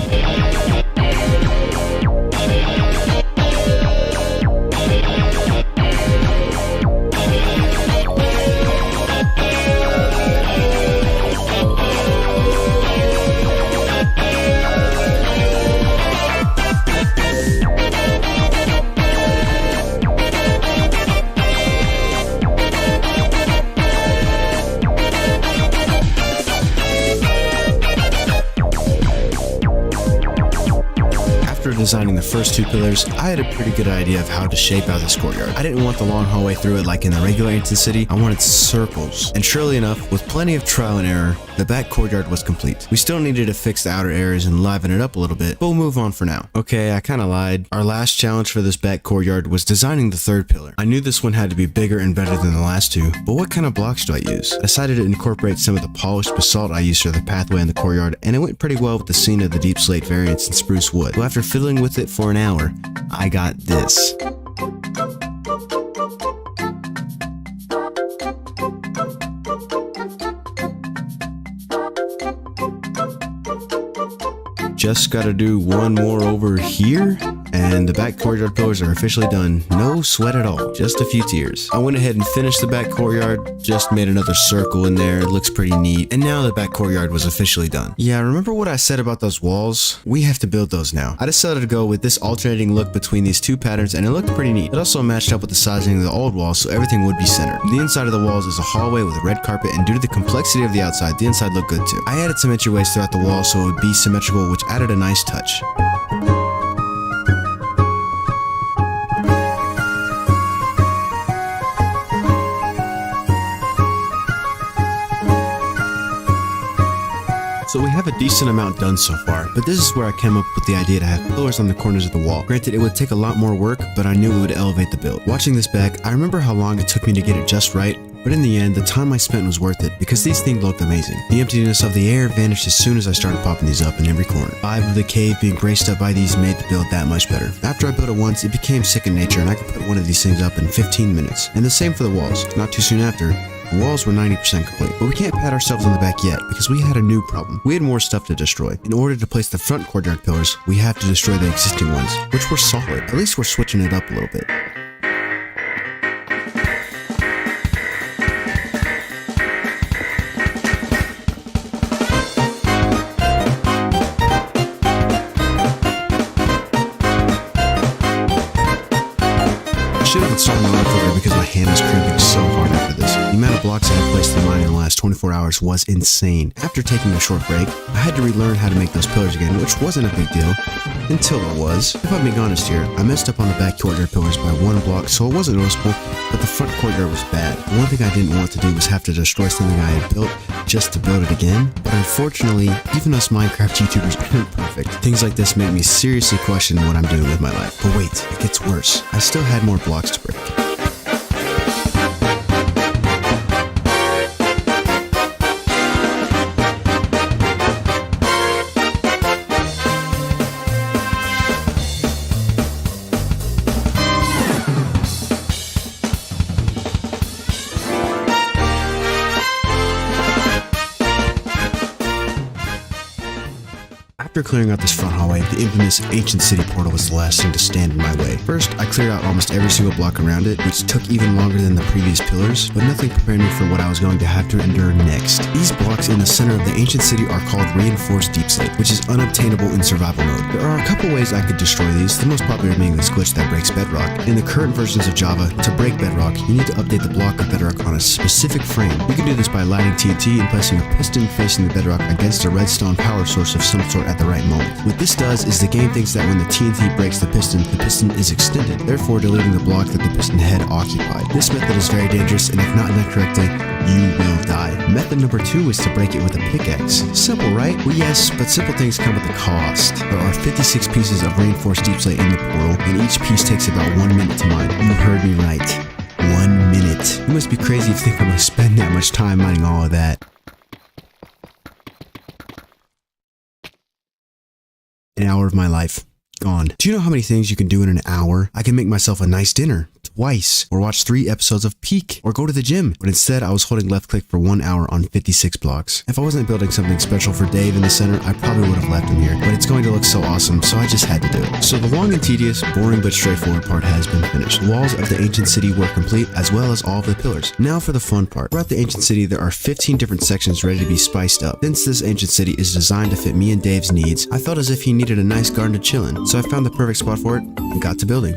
After designing the first 2 pillars, I had a pretty good idea of how to shape out this courtyard. I didn't want the long hallway through it like in the regular ancient city, I wanted circles. And surely enough, with plenty of trial and error, the back courtyard was complete. We still needed to fix the outer areas and liven it up a little bit, but we'll move on for now. Okay, I kinda lied. Our last challenge for this back courtyard was designing the 3rd pillar. I knew this one had to be bigger and better than the last 2, but what kind of blocks do I use? I decided to incorporate some of the polished basalt I used for the pathway in the courtyard, and it went pretty well with the scene of the deep slate variants and spruce wood. So after fiddling with it for an hour, I got this. Just gotta do one more over here, and the back courtyard pillars are officially done. No sweat at all, just a few tears. I went ahead and finished the back courtyard, just made another circle in there, it looks pretty neat, and now the back courtyard was officially done. Yeah, remember what I said about those walls? We have to build those now. I decided to go with this alternating look between these 2 patterns, and it looked pretty neat. It also matched up with the sizing of the old walls, so everything would be centered. The inside of the walls is a hallway with a red carpet, and due to the complexity of the outside, the inside looked good too. I added some entryways throughout the wall so it would be symmetrical, which added a nice touch. So we have a decent amount done so far, but this is where I came up with the idea to have pillars on the corners of the wall. Granted, it would take a lot more work, but I knew it would elevate the build. Watching this back, I remember how long it took me to get it just right, But in the end, the time I spent was worth it because these things looked amazing. The emptiness of the air vanished as soon as I started popping these up in every corner. The vibe of the cave being graced up by these made the build that much better. After I built it once, it became second nature and I could put one of these things up in 15 minutes. And the same for the walls. Not too soon after, the walls were 90% complete, but we can't pat ourselves on the back yet because we had a new problem. We had more stuff to destroy. In order to place the front courtyard pillars, we have to destroy the existing ones, which were solid. At least we're switching it up a little bit. I should have installed an autoclicker because my hand is cramping so hard after this. The amount of blocks I had placed in mine in the last 24 hours was insane. After taking a short break, I had to relearn how to make those pillars again, which wasn't a big deal. Until it was. If I'm being honest here, I messed up on the back courtyard pillars by one block, so it wasn't noticeable, but the front courtyard was bad. The one thing I didn't want to do was have to destroy something I had built just to build it again. But unfortunately, even us Minecraft YouTubers aren't perfect. Things like this make me seriously question what I'm doing with my life. But wait, it gets worse. I still had more blocks to break. After clearing out this front hallway, the infamous Ancient City portal was the last thing to stand in my way. First, I cleared out almost every single block around it, which took even longer than the previous pillars, but nothing prepared me for what I was going to have to endure next. These blocks in the center of the Ancient City are called Reinforced Deep Slate, which is unobtainable in survival mode. There are a couple ways I could destroy these, the most popular being this glitch that breaks bedrock. In the current versions of Java, to break bedrock, you need to update the block of bedrock on a specific frame. You can do this by lighting TNT and placing a piston facing the bedrock against a redstone power source of some sort at the right moment. What this does is the game thinks that when the TNT breaks the piston is extended, therefore deleting the block that the piston head occupied. This method is very dangerous, and if not done correctly, you will die. Method number 2 is to break it with a pickaxe. Simple, right? Well, yes, but simple things come with a cost. There are 56 pieces of reinforced deep slate in the portal, and each piece takes about 1 minute to mine. You heard me right. 1 minute. You must be crazy if you think I'm gonna spend that much time mining all of that. An hour of my life gone. Do you know how many things you can do in an hour? I can make myself a nice dinner twice, or watch 3 episodes of Peak, or go to the gym. But instead, I was holding left click for 1 hour on 56 blocks. If I wasn't building something special for Dave in the center, I probably would have left him here, but it's going to look so awesome, so I just had to do it. So the long and tedious, boring but straightforward part has been finished. The walls of the Ancient City were complete, as well as all of the pillars. Now for the fun part. Throughout the Ancient City, there are 15 different sections ready to be spiced up. Since this Ancient City is designed to fit me and Dave's needs, I felt as if he needed a nice garden to chill in, so I found the perfect spot for it and got to building.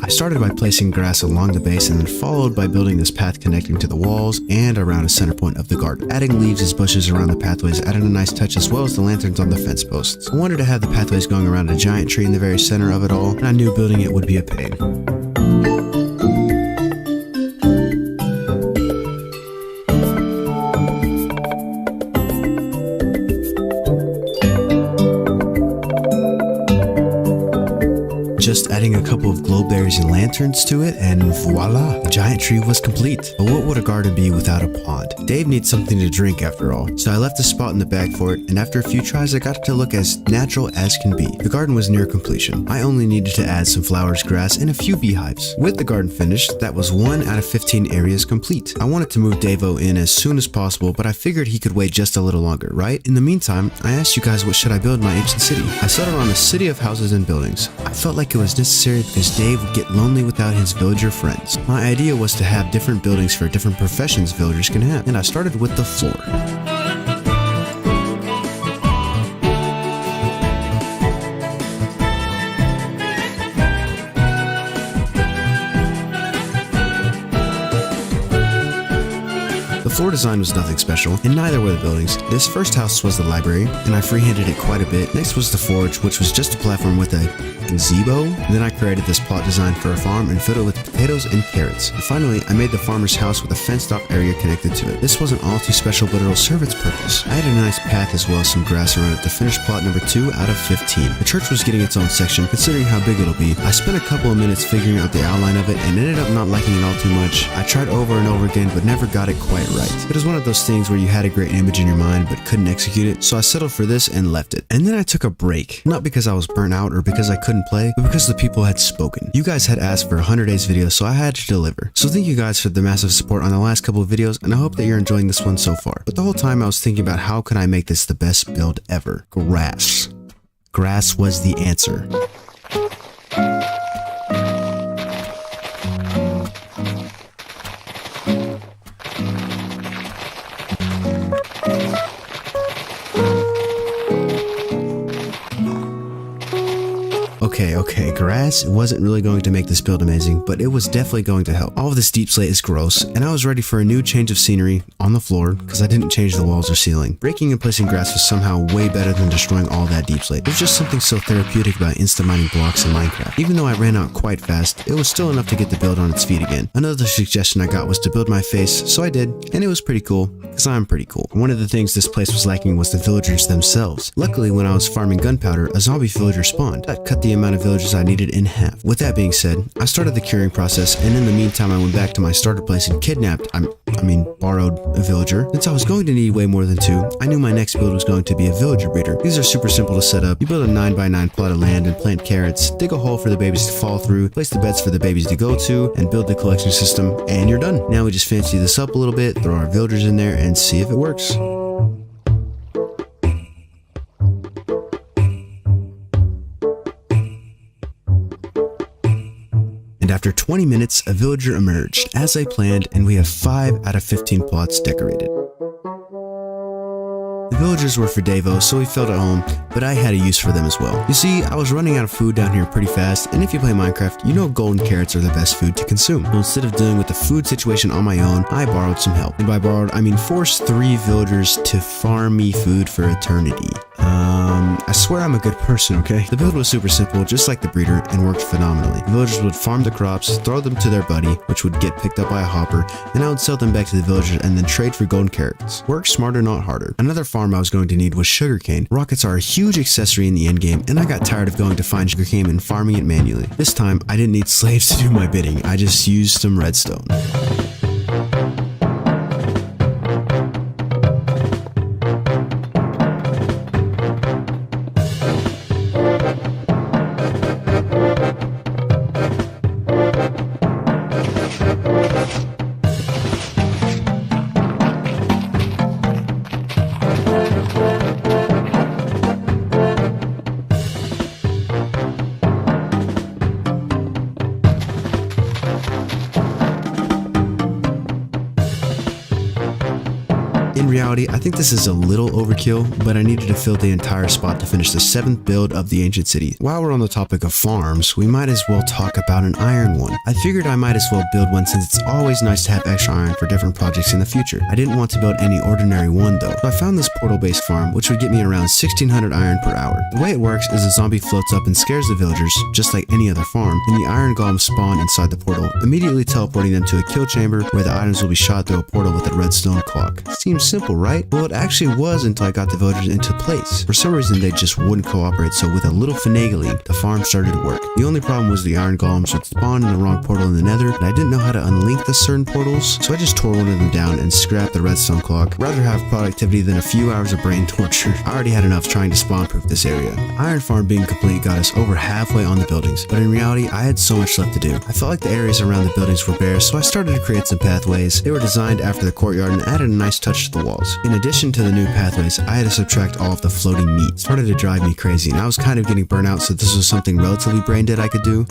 I started by placing grass along the base and then followed by building this path connecting to the walls and around a center point of the garden. Adding leaves as bushes around the pathways added a nice touch, as well as the lanterns on the fence posts. I wanted to have the pathways going around a giant tree in the very center of it all, and I knew building it would be a pain. Just adding a couple of glowberries and lanterns to it, and voila, the giant tree was complete. But what would a garden be without a pond? Dave needs something to drink after all, so I left a spot in the bag for it, and after a few tries I got it to look as natural as can be. The garden was near completion. I only needed to add some flowers, grass, and a few beehives. With the garden finished, that was 1 out of 15 areas complete. I wanted to move Davo in as soon as possible, but I figured he could wait just a little longer, right? In the meantime, I asked you guys what should I build in my ancient city. I settled on a city of houses and buildings. I felt like it was necessary because Dave would get lonely without his villager friends. My idea was to have different buildings for different professions villagers can have, and I started with the floor. The The floor design was nothing special, and neither were the buildings. This first house was the library, and I freehanded it quite a bit. Next was the forge, which was just a platform with a gazebo. Then I created this plot design for a farm and filled it with potatoes and carrots. And finally, I made the farmer's house with a fenced-off area connected to it. This wasn't all too special, but it'll serve its purpose. I had a nice path as well as some grass around it to finish plot number 2 out of 15. The church was getting its own section, considering how big it'll be. I spent a couple of minutes figuring out the outline of it and ended up not liking it all too much. I tried over and over again, but never got it quite right. It was one of those things where you had a great image in your mind, but couldn't execute it, so I settled for this and left it. And then I took a break. Not because I was burnt out or because I couldn't play, but because the people had spoken. You guys had asked for a 100 days video, so I had to deliver. So thank you guys for the massive support on the last couple of videos, and I hope that you're enjoying this one so far. But the whole time I was thinking about how can I make this the best build ever. Grass. Grass was the answer. Okay, grass wasn't really going to make this build amazing, but it was definitely going to help. All of this deep slate is gross, and I was ready for a new change of scenery on the floor because I didn't change the walls or ceiling. Breaking and placing grass was somehow way better than destroying all that deep slate. There's just something so therapeutic about instant mining blocks in Minecraft. Even though I ran out quite fast, it was still enough to get the build on its feet again. Another suggestion I got was to build my face, so I did, and it was pretty cool, because I'm pretty cool. One of the things this place was lacking was the villagers themselves. Luckily, when I was farming gunpowder, a zombie villager spawned. That cut the amount of villagers I needed in half. With that being said, I started the curing process, and in the meantime I went back to my starter place and kidnapped, borrowed a villager. Since I was going to need way more than 2, I knew my next build was going to be a villager breeder. These are super simple to set up. You build a 9x9 plot of land and plant carrots, dig a hole for the babies to fall through, place the beds for the babies to go to, and build the collection system, and you're done. Now we just fancy this up a little bit, throw our villagers in there, and see if it works. And after 20 minutes, a villager emerged, as I planned, and we have 5 out of 15 plots decorated. The villagers were for Davo, so he felt at home, but I had a use for them as well. You see, I was running out of food down here pretty fast, and if you play Minecraft, you know golden carrots are the best food to consume. So instead of dealing with the food situation on my own, I borrowed some help. And by borrowed, I mean forced 3 villagers to farm me food for eternity. I swear I'm a good person, okay? The build was super simple, just like the breeder, and worked phenomenally. The villagers would farm the crops, throw them to their buddy, which would get picked up by a hopper, and I would sell them back to the villagers and then trade for golden carrots. Work smarter, not harder. Another farm I was going to need was sugarcane. Rockets are a huge accessory in the endgame, and I got tired of going to find sugarcane and farming it manually. This time, I didn't need slaves to do my bidding, I just used some redstone. In reality, I think this is a little overkill, but I needed to fill the entire spot to finish the 7th build of the ancient city. While we're on the topic of farms, we might as well talk about an iron one. I figured I might as well build one since it's always nice to have extra iron for different projects in the future. I didn't want to build any ordinary one though, so I found this portal-based farm, which would get me around 1600 iron per hour. The way it works is a zombie floats up and scares the villagers, just like any other farm, and the iron golems spawn inside the portal, immediately teleporting them to a kill chamber where the items will be shot through a portal with a redstone clock. Seems simple, right? Well, it actually was until I got the villagers into place. For some reason, they just wouldn't cooperate, so with a little finagling, the farm started to work. The only problem was the iron golems would spawn in the wrong portal in the nether, and I didn't know how to unlink the certain portals, so I just tore one of them down and scrapped the redstone clock. Rather have productivity than a few hours of brain torture. I already had enough trying to spawn-proof this area. Iron farm being complete got us over halfway on the buildings, but in reality, I had so much left to do. I felt like the areas around the buildings were bare, so I started to create some pathways. They were designed after the courtyard and added a nice touch to the walls. In addition to the new pathways, I had to subtract all of the floating meat. It started to drive me crazy, and I was kind of getting burnt out, so this was something relatively brain dead I could do.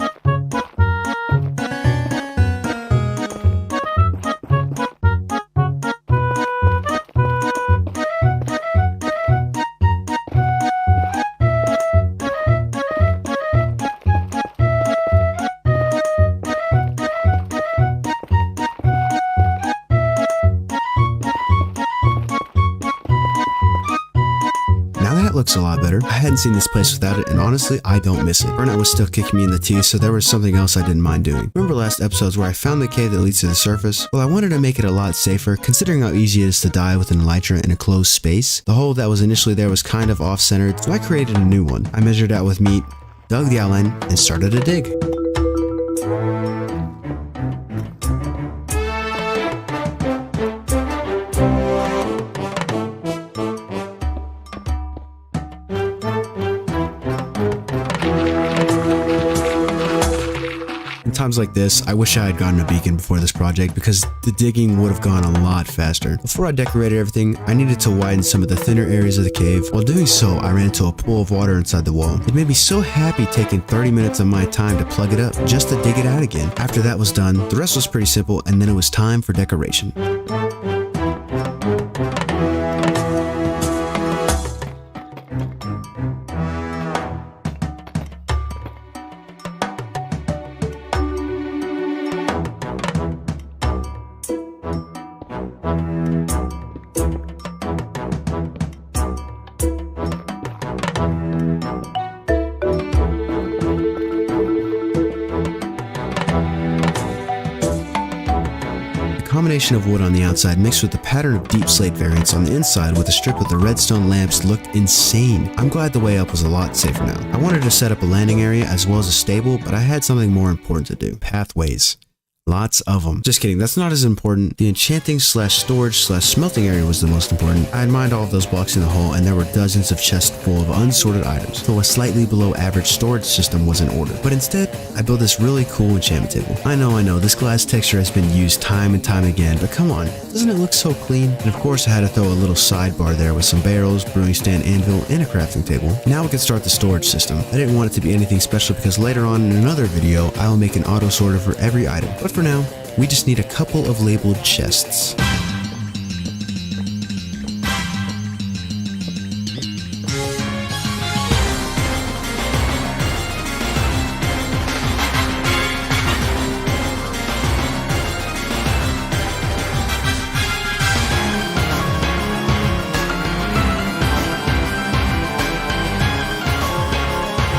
looks a lot better. I hadn't seen this place without it, and honestly, I don't miss it. Burnout was still kicking me in the teeth, so there was something else I didn't mind doing. Remember last episodes where I found the cave that leads to the surface? Well, I wanted to make it a lot safer, considering how easy it is to die with an elytra in a closed space. The hole that was initially there was kind of off-centered, so I created a new one. I measured out with meat, dug the outline, and started to dig. In times like this, I wish I had gotten a beacon before this project because the digging would have gone a lot faster. Before I decorated everything, I needed to widen some of the thinner areas of the cave. While doing so, I ran into a pool of water inside the wall. It made me so happy taking 30 minutes of my time to plug it up just to dig it out again. After that was done, the rest was pretty simple, and then it was time for decoration. Combination of wood on the outside mixed with the pattern of deep slate variants on the inside with a strip of the redstone lamps looked insane. I'm glad the way up was a lot safer now. I wanted to set up a landing area as well as a stable, but I had something more important to do. Pathways. Lots of them. Just kidding, that's not as important. The enchanting / storage / smelting area was the most important. I had mined all of those blocks in the hole, and there were dozens of chests full of unsorted items, though a slightly below average storage system was in order. But instead, I built this really cool enchantment table. I know, this glass texture has been used time and time again, but come on, doesn't it look so clean? And of course, I had to throw a little sidebar there with some barrels, brewing stand, anvil, and a crafting table. Now we can start the storage system. I didn't want it to be anything special because later on in another video, I will make an auto sorter for every item. But for now, we just need a couple of labeled chests.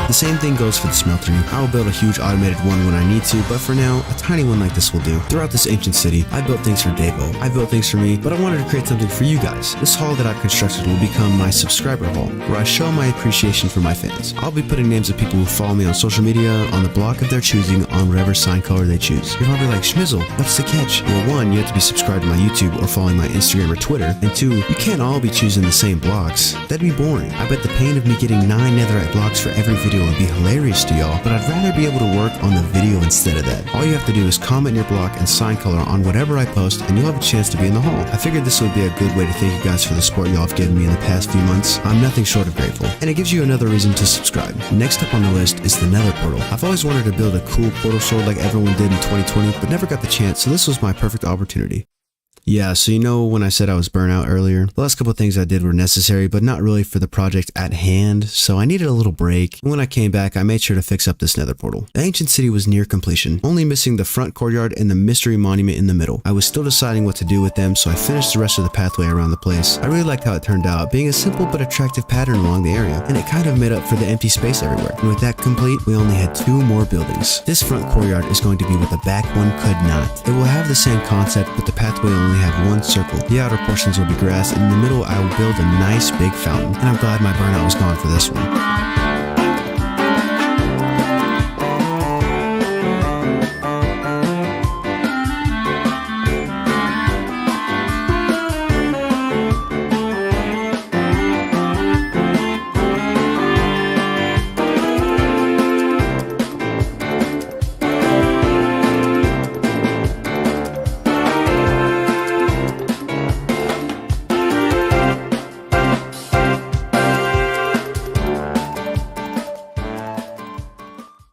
The same thing goes for the smeltery. I will build a huge automated one when I need to, but for now, a tiny one like this will do. Throughout this ancient city, I built things for Davo. I built things for me, but I wanted to create something for you guys. This hall that I've constructed will become my subscriber hall, where I show my appreciation for my fans. I'll be putting names of people who follow me on social media on the block of their choosing on whatever sign color they choose. You're probably like, Schmizzle, what's the catch? Well, one, you have to be subscribed to my YouTube or following my Instagram or Twitter, and two, you can't all be choosing the same blocks. That'd be boring. I bet the pain of me getting 9 netherite blocks for every video would be hilarious to y'all, but I'd rather be able to work on the video instead of that. All you have to do is comment your block and sign color on whatever I post, and you'll have a chance to be in the hall. I figured this would be a good way to thank you guys for the support y'all have given me in the past few months. I'm nothing short of grateful, and it gives you another reason to subscribe. Next up on the list is the Nether portal. I've always wanted to build a cool portal sword like everyone did in 2020, but never got the chance, so this was my perfect opportunity. Yeah, so you know when I said I was burnt out earlier? The last couple of things I did were necessary, but not really for the project at hand, so I needed a little break. And when I came back, I made sure to fix up this nether portal. The ancient city was near completion, only missing the front courtyard and the mystery monument in the middle. I was still deciding what to do with them, so I finished the rest of the pathway around the place. I really liked how it turned out, being a simple but attractive pattern along the area, and it kind of made up for the empty space everywhere. And with that complete, we only had 2 more buildings. This front courtyard is going to be what the back one could not. It will have the same concept, but the pathway will only have 1 circle. The outer portions will be grass, and in the middle I will build a nice big fountain. And I'm glad my burnout was gone for this one.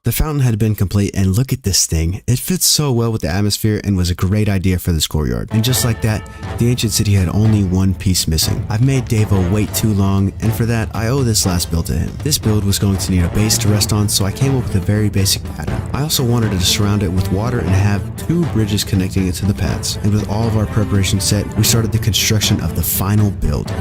The fountain had been complete, and look at this thing. It fits so well with the atmosphere and was a great idea for this courtyard. And just like that, the ancient city had only 1 piece missing. I've made Davo wait too long, and for that, I owe this last build to him. This build was going to need a base to rest on, so I came up with a very basic pattern. I also wanted to surround it with water and have 2 bridges connecting it to the paths. And with all of our preparation set, we started the construction of the final build.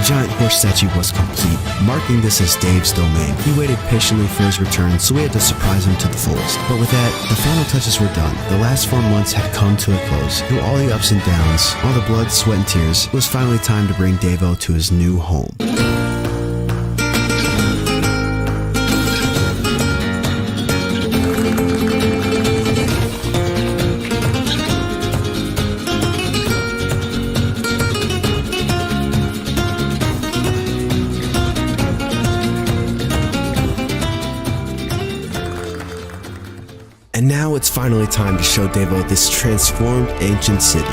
giant horse statue was complete, marking this as Dave's domain. He waited patiently for his return, so we had to surprise him to the fullest. But with that, the final touches were done. The last 4 months had come to a close. Through all the ups and downs, all the blood, sweat, and tears, it was finally time to bring Dave-O to his new home. And now it's finally time to show Dave-O this transformed ancient city.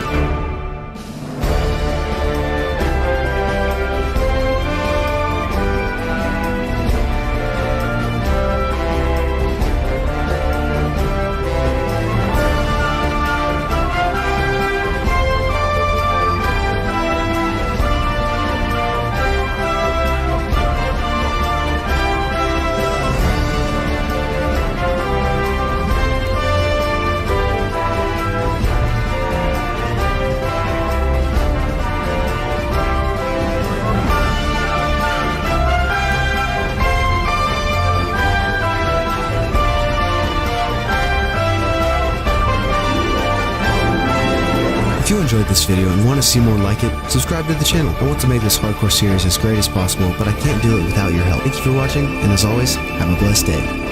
If you enjoyed this video and want to see more like it, subscribe to the channel. I want to make this hardcore series as great as possible, but I can't do it without your help. Thank you for watching, and as always, have a blessed day.